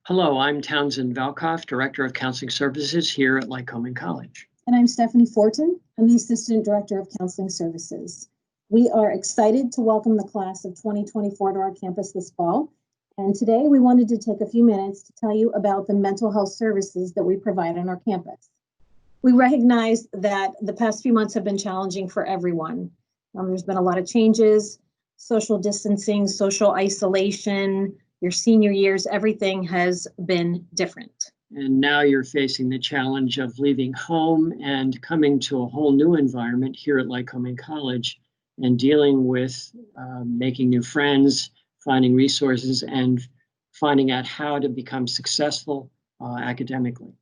Hello, I'm Townsend Valkoff, Director of Counseling Services here at Lycoming College. And I'm Stephanie Fortin. I'm the Assistant Director of Counseling Services. We are excited to welcome the class of 2024 to our campus this fall. And today we wanted to take a few minutes to tell you about the mental health services that we provide on our campus. We recognize that the past few months have been challenging for everyone. There's been a lot of changes, social distancing, social isolation, your senior years, everything has been different. And now you're facing the challenge of leaving home and coming to a whole new environment here at Lycoming College and dealing with making new friends, finding resources, and finding out how to become successful academically.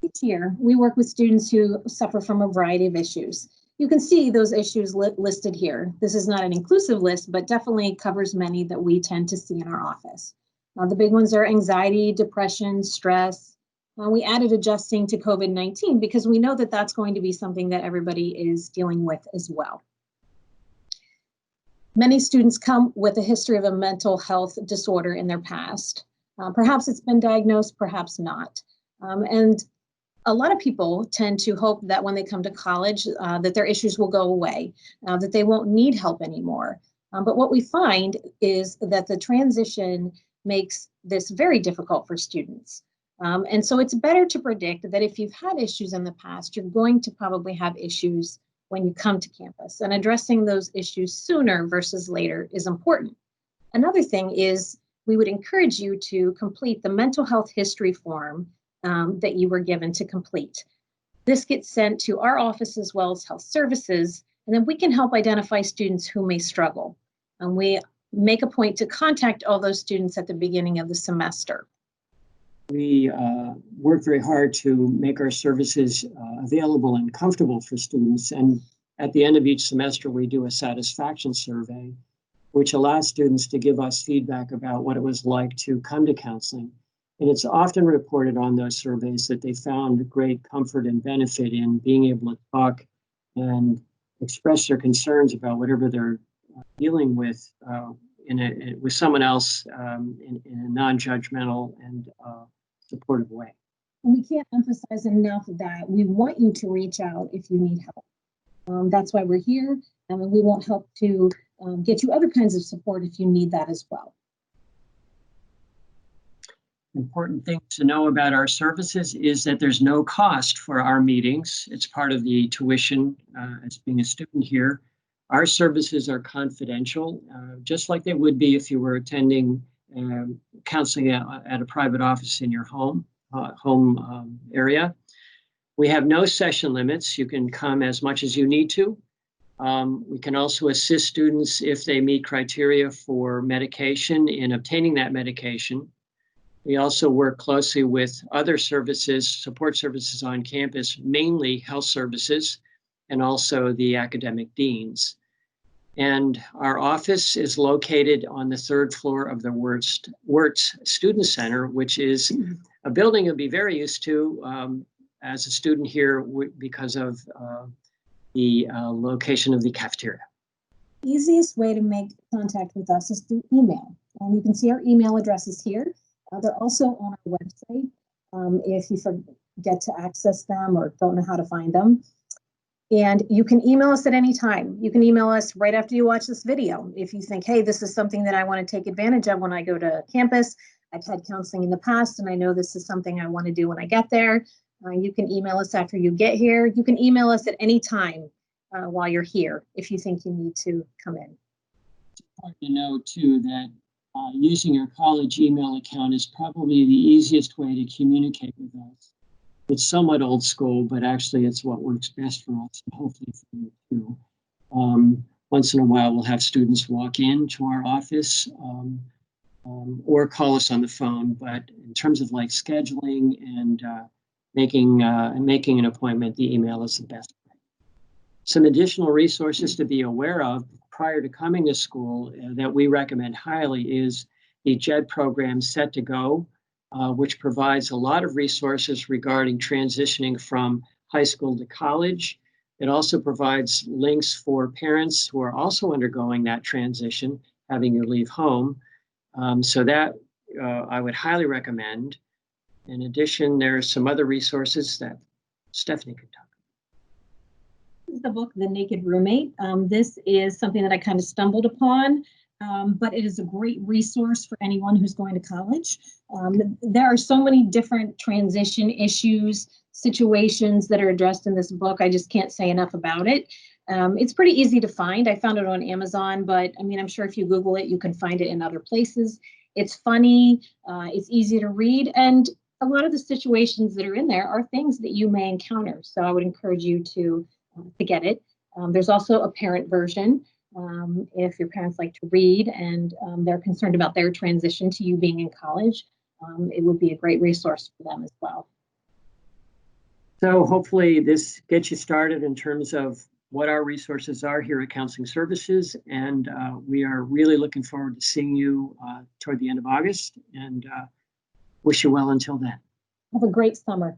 Each year, we work with students who suffer from a variety of issues. You can see those issues listed here. This is not an inclusive list, but definitely covers many that we tend to see in our office. The big ones are anxiety, depression, stress. We added adjusting to COVID-19 because we know that that's going to be something that everybody is dealing with as well. Many students come with a history of a mental health disorder in their past. Perhaps it's been diagnosed, perhaps not. And a lot of people tend to hope that when they come to college, that their issues will go away, that they won't need help anymore. But what we find is that the transition makes this very difficult for students. And so it's better to predict that if you've had issues in the past, you're going to probably have issues when you come to campus. And addressing those issues sooner versus later is important. Another thing is we would encourage you to complete the mental health history form that you were given to complete. This gets sent to our office as well as health services, and then we can help identify students who may struggle. And we make a point to contact all those students at the beginning of the semester. We work very hard to make our services available and comfortable for students. And at the end of each semester, we do a satisfaction survey, which allows students to give us feedback about what it was like to come to counseling. And it's often reported on those surveys that they found great comfort and benefit in being able to talk and express their concerns about whatever they're dealing with with someone else in a non-judgmental and supportive way. And we can't emphasize enough that we want you to reach out if you need help. That's why we're here, and we won't help to get you other kinds of support if you need that as well. Important thing to know about our services is that there's no cost for our meetings. It's part of the tuition as being a student here. Our services are confidential, just like they would be if you were attending counseling at a private office in your home area. We have no session limits. You can come as much as you need to. We can also assist students if they meet criteria for medication in obtaining that medication. We also work closely with other services, support services on campus, mainly health services, and also the academic deans. And our office is located on the third floor of the Wirtz Student Center, which is a building you'll be very used to as a student here because of the location of the cafeteria. The easiest way to make contact with us is through email. And you can see our email addresses here. They're also on our website if you forget to access them or don't know how to find them. And you can email us at any time. You can email us right after you watch this video. If you think, hey, this is something that I want to take advantage of when I go to campus, I've had counseling in the past and I know this is something I want to do when I get there, you can email us after you get here. You can email us at any time while you're here if you think you need to come in. It's important to know too that using your college email account is probably the easiest way to communicate with us. It's somewhat old school, but actually it's what works best for us, and hopefully for you too. Once in a while, we'll have students walk into our office or call us on the phone. But in terms of like scheduling and making an appointment, the email is the best way. Some additional resources to be aware of prior to coming to school that we recommend highly is the JED program Set to Go, which provides a lot of resources regarding transitioning from high school to college. It also provides links for parents who are also undergoing that transition, having you leave home. So that I would highly recommend. In addition, there's some other resources that Stephanie could talk about. This is the book, The Naked Roommate. This is something that I kind of stumbled upon, but it is a great resource for anyone who's going to college. There are so many different transition issues, situations that are addressed in this book. I just can't say enough about it. It's pretty easy to find. I found it on Amazon, but I mean, I'm sure if you Google it, you can find it in other places. It's funny, it's easy to read, and a lot of the situations that are in there are things that you may encounter. So I would encourage you to get it. There's also a parent version. If your parents like to read and they're concerned about their transition to you being in college, it would be a great resource for them as well. So hopefully this gets you started in terms of what our resources are here at Counseling Services. And we are really looking forward to seeing you toward the end of August, and wish you well until then. Have a great summer.